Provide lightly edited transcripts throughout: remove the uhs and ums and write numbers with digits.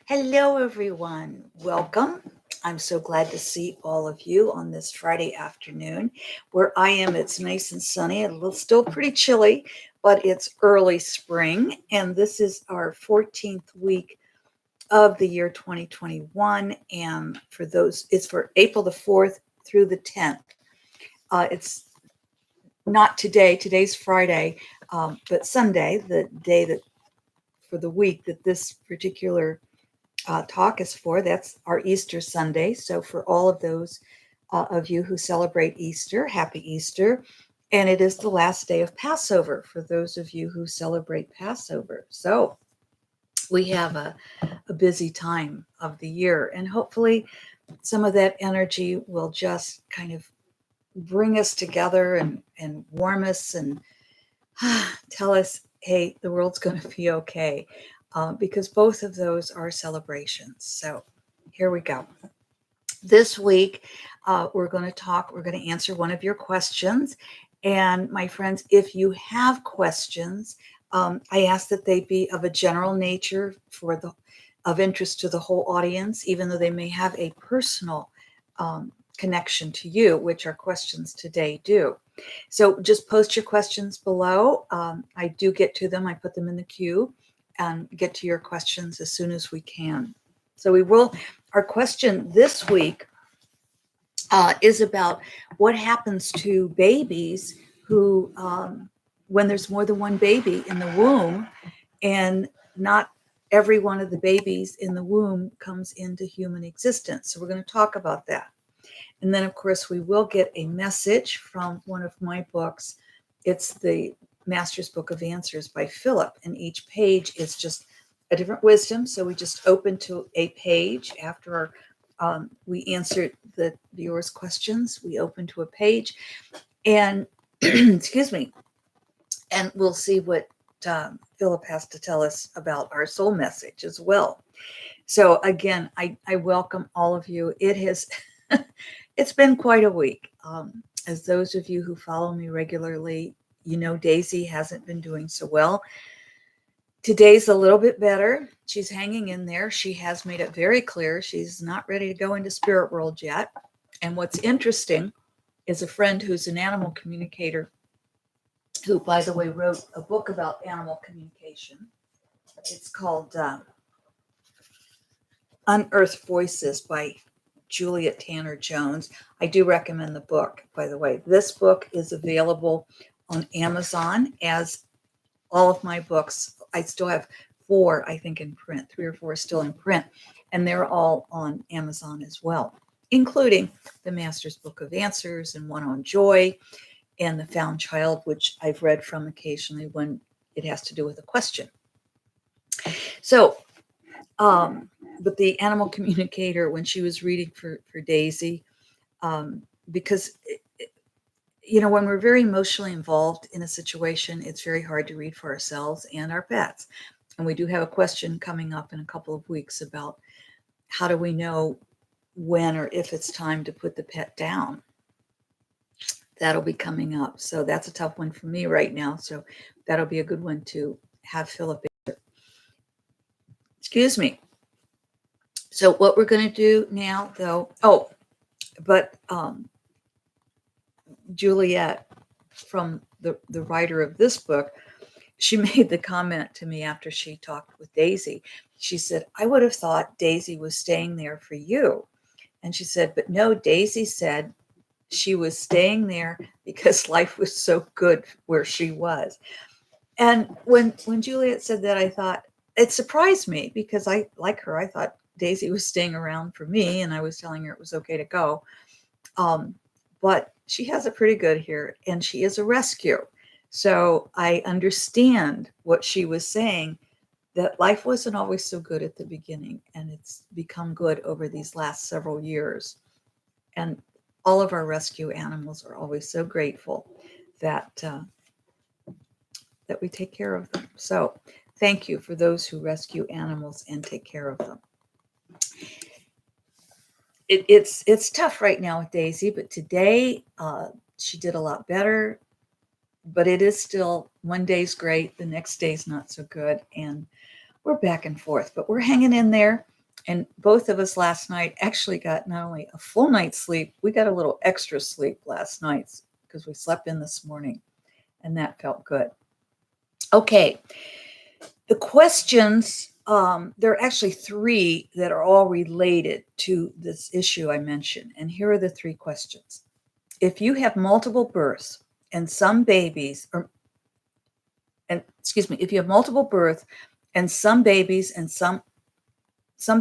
Hello, everyone. Welcome. I'm so glad to see all of you on this Friday afternoon. Where I am, it's nice and sunny, still pretty chilly, but it's early spring. And this is our 14th week of the year 2021. And it's for April the 4th through the 10th. It's not today, today's Friday, but Sunday, the day that for the week that this particular talk is for. That's our Easter Sunday. So, for all of those of you who celebrate Easter, happy Easter. And it is the last day of Passover for those of you who celebrate Passover. So, we have a busy time of the year, and hopefully, some of that energy will just kind of bring us together and warm us and tell us, hey, the world's going to be okay. Because both of those are celebrations. So here we go. This week, we're going to answer one of your questions. And my friends, if you have questions, I ask that they be of a general nature of interest to the whole audience, even though they may have a personal connection to you, which our questions today do. So just post your questions below. I do get to them. I put them in the queue and get to your questions as soon as we can. So our question this week is about what happens to babies who, when there's more than one baby in the womb, and not every one of the babies in the womb comes into human existence. So we're going to talk about that. And then, of course, we will get a message from one of my books. It's the Master's Book of Answers by Phillip, and each page is just a different wisdom. So we just open to a page after we answered the viewers' questions. We open to a page, and excuse me, and we'll see what Phillip has to tell us about our soul message as well. So again, I welcome all of you. It's been quite a week. As those of you who follow me regularly, you know Daisy hasn't been doing so well. Today's a little bit better. She's hanging in there. She has made it very clear she's not ready to go into spirit world yet. And what's interesting is a friend who's an animal communicator, who, by the way, wrote a book about animal communication. It's called Unearthed Voices by Juliet Tanner Jones. I do recommend the book, by the way. This book is available on Amazon, as all of my books. I still have 4, I think, in print, 3 or 4 still in print, and they're all on Amazon as well, including the Master's Book of Answers and one on joy and the Found Child, which I've read from occasionally when it has to do with a question. So, but the animal communicator, when she was reading for Daisy, because when we're very emotionally involved in a situation, it's very hard to read for ourselves and our pets. And we do have a question coming up in a couple of weeks about how do we know when or if it's time to put the pet down. That'll be coming up. So that's a tough one for me right now. So that'll be a good one to have Phillip answer. Excuse me. So what we're going to do now, though, Juliet, from the writer of this book, she made the comment to me after she talked with Daisy. She said, I would have thought Daisy was staying there for you. And she said, but no, Daisy said she was staying there because life was so good where she was. And when Juliet said that, I thought, it surprised me, because I, like her, I thought Daisy was staying around for me, and I was telling her it was okay to go. But she has it pretty good here, and she is a rescue. So I understand what she was saying, that life wasn't always so good at the beginning, and it's become good over these last several years. And all of our rescue animals are always so grateful that we take care of them. So thank you for those who rescue animals and take care of them. It's tough right now with Daisy, but today she did a lot better. But it is still, one day's great, the next day's not so good, and we're back and forth. But we're hanging in there. And both of us last night actually got not only a full night's sleep, we got a little extra sleep last night because we slept in this morning, and that felt good. Okay, the questions, there are actually three that are all related to this issue I mentioned. And here are the three questions. If you have multiple births and some babies, if you have multiple births and some babies and some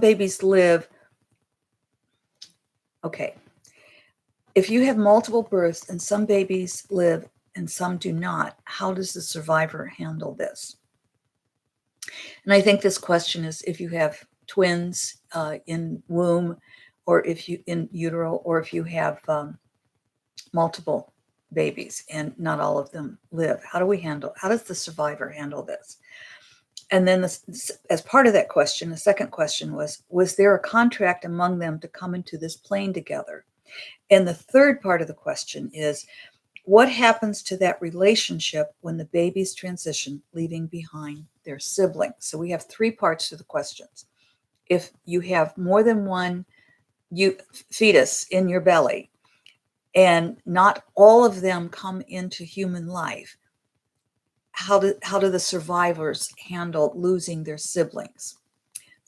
babies live, okay. If you have multiple births and some babies live and some do not, how does the survivor handle this? And I think this question is if you have twins in womb, or if you in utero, or if you have multiple babies and not all of them live. How does the survivor handle this? And then as part of that question, the second question was there a contract among them to come into this plane together? And the third part of the question is, what happens to that relationship when the babies transition, leaving behind their siblings? So we have three parts to the questions. If you have more than one fetus in your belly, and not all of them come into human life, how do the survivors handle losing their siblings?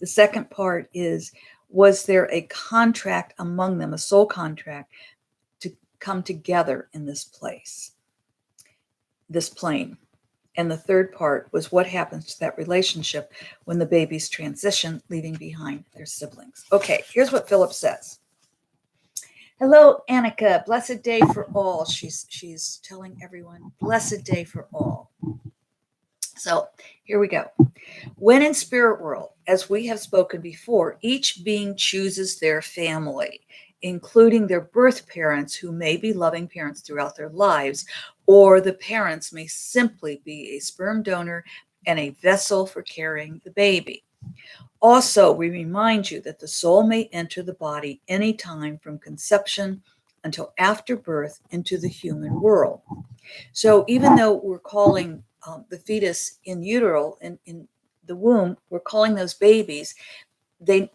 The second part is, was there a contract among them, a soul contract, to come together in this plane? And the third part was, what happens to that relationship when the babies transition, leaving behind their siblings? Okay, here's what Phillip says. Hello, Annika. Blessed day for all. She's telling everyone, blessed day for all. So here we go. When in spirit world, as we have spoken before, each being chooses their family, including their birth parents, who may be loving parents throughout their lives, or the parents may simply be a sperm donor and a vessel for carrying the baby. Also, we remind you that the soul may enter the body anytime from conception until after birth into the human world. So even though we're calling the fetus in utero, in the womb, we're calling those babies, they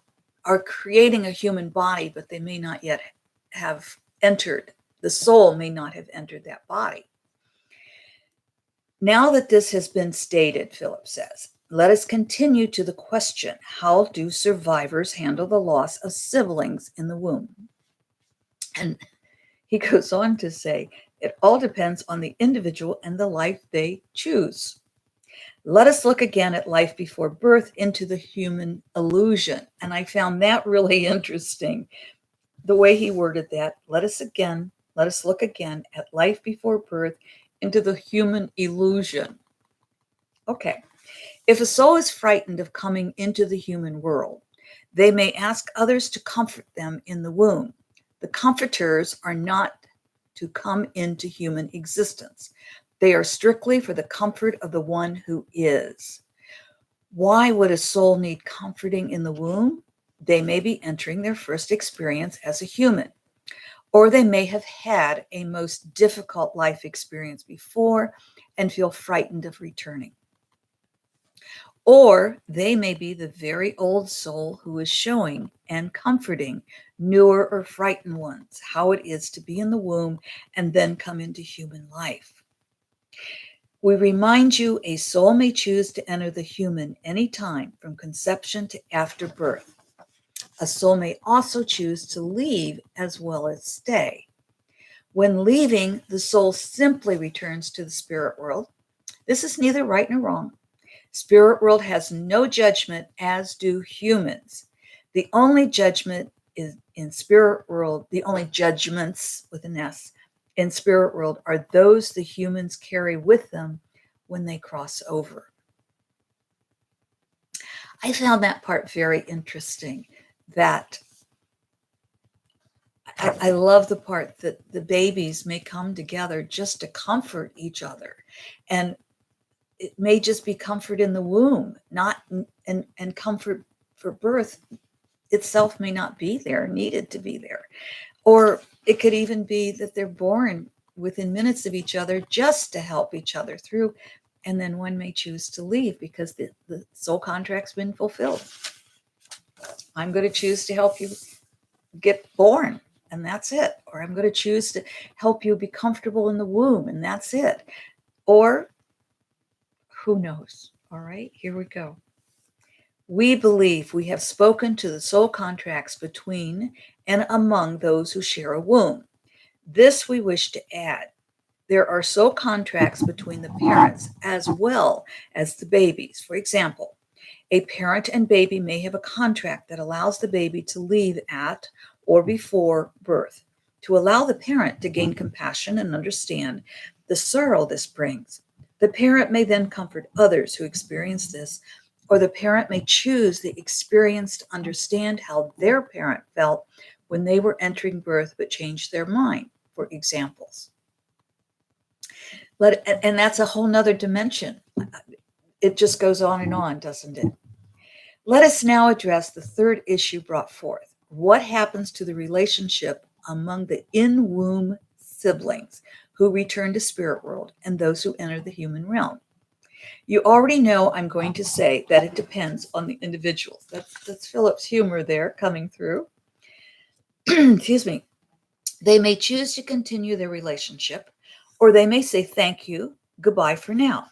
are creating a human body, but they may not yet have entered, the soul may not have entered that body. Now that this has been stated, Phillip says, let us continue to the question, how do survivors handle the loss of siblings in the womb? And he goes on to say, it all depends on the individual and the life they choose. Let us look again at life before birth into the human illusion. And I found that really interesting, the way he worded that. Let us look again at life before birth into the human illusion. Okay. If a soul is frightened of coming into the human world, they may ask others to comfort them in the womb. The comforters are not to come into human existence. They are strictly for the comfort of the one who is. Why would a soul need comforting in the womb? They may be entering their first experience as a human, or they may have had a most difficult life experience before and feel frightened of returning. Or they may be the very old soul who is showing and comforting newer or frightened ones how it is to be in the womb and then come into human life. We remind you, a soul may choose to enter the human anytime from conception to after birth. A soul may also choose to leave as well as stay. When leaving, the soul simply returns to the spirit world. This is neither right nor wrong. Spirit world has no judgment, as do humans. The only judgment is in spirit world, the only judgments with an S in spirit world are those the humans carry with them when they cross over. I found that part very interesting, that I love the part that the babies may come together just to comfort each other. And it may just be comfort in the womb, not and comfort for birth itself may not be there, needed to be there. Or it could even be that they're born within minutes of each other just to help each other through. And then one may choose to leave because the soul contract's been fulfilled. I'm going to choose to help you get born, and that's it. Or I'm going to choose to help you be comfortable in the womb, and that's it. Or who knows? All right, here we go. We believe we have spoken to the soul contracts between and among those who share a womb. This we wish to add. There are soul contracts between the parents as well as the babies. For example, a parent and baby may have a contract that allows the baby to leave at or before birth, to allow the parent to gain compassion and understand the sorrow this brings. The parent may then comfort others who experience this, or the parent may choose the experience to understand how their parent felt when they were entering birth but changed their mind, for examples. And that's a whole nother dimension. It just goes on, doesn't it? Let us now address the third issue brought forth. What happens to the relationship among the in-womb siblings who return to spirit world and those who enter the human realm? You already know I'm going to say that it depends on the individuals. That's Philip's humor there coming through. Excuse me. They may choose to continue their relationship, or they may say thank you, goodbye for now,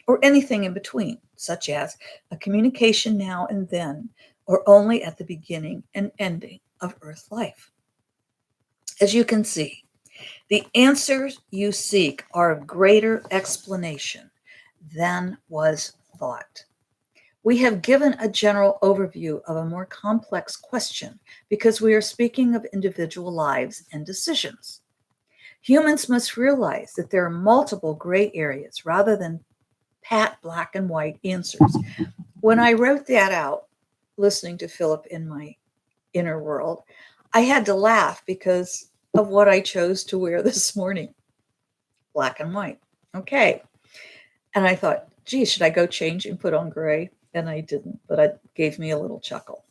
or anything in between, such as a communication now and then, or only at the beginning and ending of Earth life. As you can see, the answers you seek are of greater explanation than was thought. We have given a general overview of a more complex question because we are speaking of individual lives and decisions. Humans must realize that there are multiple gray areas rather than pat black and white answers. When I wrote that out, listening to Philip in my inner world, I had to laugh because of what I chose to wear this morning. Black and white. Okay. And I thought, gee, should I go change and put on gray? And I didn't, but it gave me a little chuckle.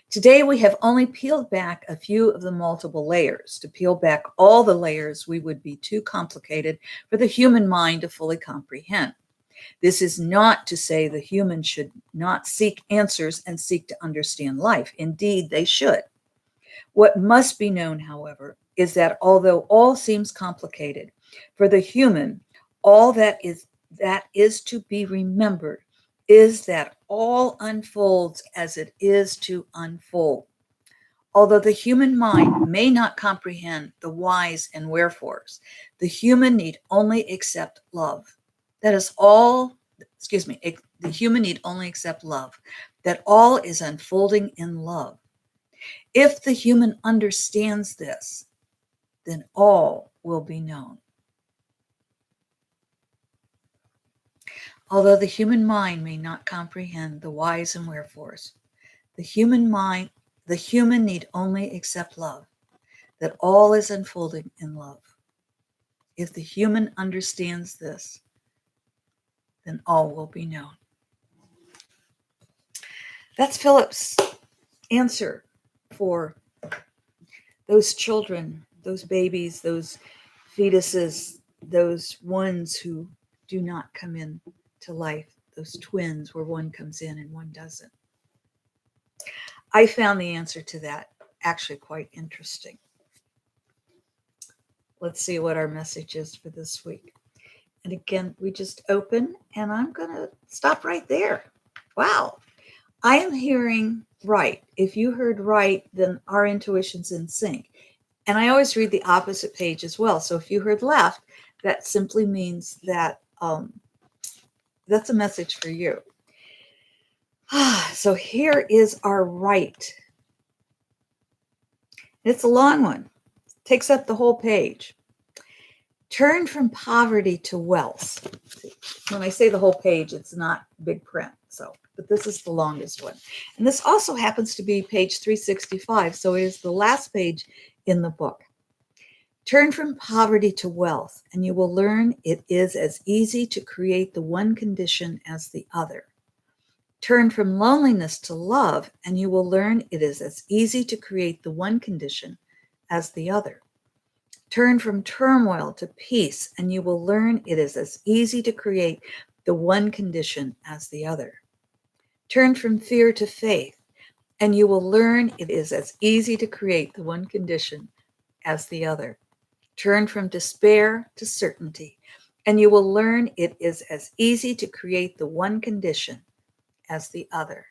Today, we have only peeled back a few of the multiple layers. To peel back all the layers, we would be too complicated for the human mind to fully comprehend. This is not to say the human should not seek answers and seek to understand life. Indeed, they should. What must be known, however, is that although all seems complicated, for the human, all that is to be remembered is that all unfolds as it is to unfold. Although the human mind may not comprehend the whys and wherefores, the human need only accept love. That is all, the human need only accept love, that all is unfolding in love. If the human understands this, then all will be known. Although the human mind may not comprehend the whys and wherefores, the human need only accept love, that all is unfolding in love. If the human understands this, then all will be known. That's Philip's answer for those children, those babies, those fetuses, those ones who do not come in to life, those twins where one comes in and one doesn't. I found the answer to that actually quite interesting. Let's see what our message is for this week. And again, we just open, and I'm going to stop right there. Wow. I am hearing right. If you heard right, then our intuition's in sync. And I always read the opposite page as well. So if you heard left, that simply means that that's a message for you. So here is our right. It's a long one. It takes up the whole page. Turn from poverty to wealth. When I say the whole page, it's not big print. But this is the longest one. And this also happens to be page 365. So it is the last page in the book. Turn from poverty to wealth, and you will learn it is as easy to create the one condition as the other. Turn from loneliness to love, and you will learn it is as easy to create the one condition as the other. Turn from turmoil to peace, and you will learn it is as easy to create the one condition as the other. Turn from fear to faith, And you will learn it is as easy to create the one condition as the other. Turn from despair to certainty, and you will learn it is as easy to create the one condition as the other.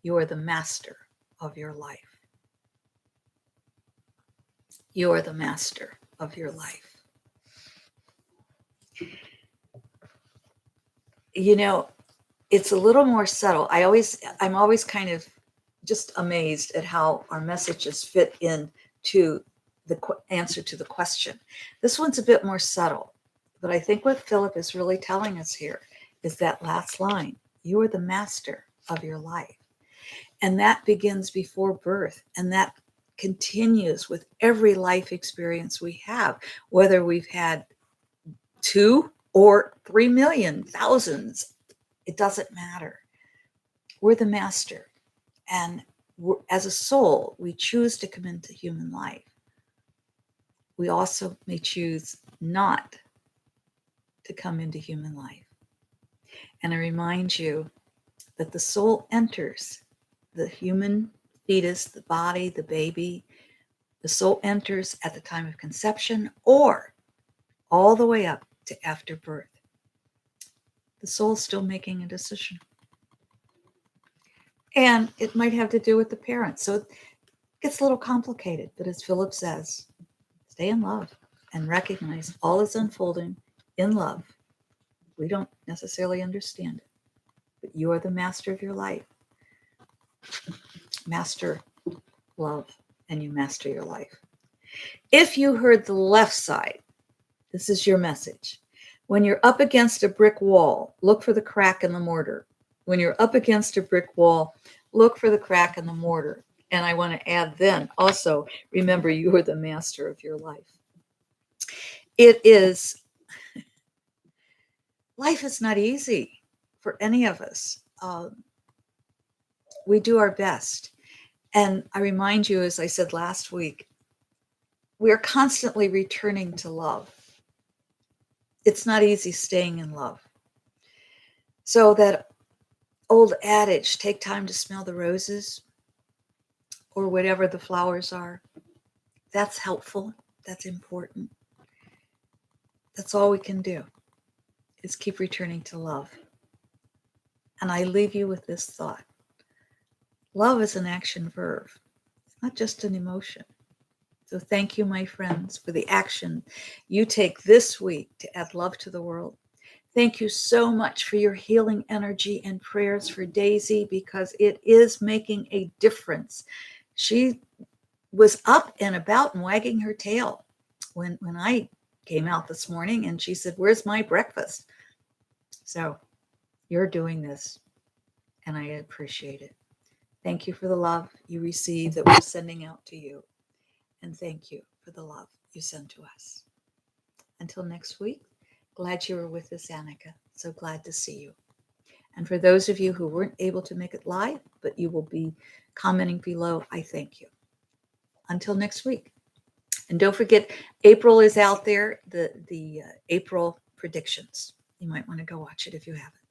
You are the master of your life. You are the master of your life. You know, it's a little more subtle. I'm always kind of just amazed at how our messages fit in to the answer to the question. This one's a bit more subtle, but I think what Phillip is really telling us here is that last line, you are the master of your life. And that begins before birth, and that continues with every life experience we have, whether we've had 2 or 3 million, thousands, it doesn't matter. We're the master. And as a soul, we choose to come into human life. We also may choose not to come into human life. And I remind you that the soul enters the human fetus, the body, the baby. The soul enters at the time of conception or all the way up to after birth. The soul's still making a decision. And it might have to do with the parents. So it gets a little complicated. But as Phillip says, stay in love and recognize all is unfolding in love. We don't necessarily understand it, but you are the master of your life. Master love, and you master your life. If you heard the left side, this is your message. When you're up against a brick wall, look for the crack in the mortar. When you're up against a brick wall, look for the crack in the mortar. And I want to add then also, remember you are the master of your life. Life is not easy for any of us. We do our best. And I remind you, as I said last week, we are constantly returning to love. It's not easy staying in love. So that old adage, take time to smell the roses, or whatever the flowers are, that's helpful. That's important. That's all we can do, is keep returning to love. And I leave you with this thought. Love is an action verb. It's not just an emotion. So thank you, my friends, for the action you take this week to add love to the world. Thank you so much for your healing energy and prayers for Daisy, because it is making a difference. She was up and about and wagging her tail when I came out this morning, and she said, "Where's my breakfast?" So you're doing this, and I appreciate it. Thank you for the love you receive that we're sending out to you. And thank you for the love you send to us. Until next week, glad you were with us, Annika. So glad to see you. And for those of you who weren't able to make it live, but you will be commenting below, I thank you. Until next week. And don't forget, April is out there, the April predictions. You might want to go watch it if you haven't.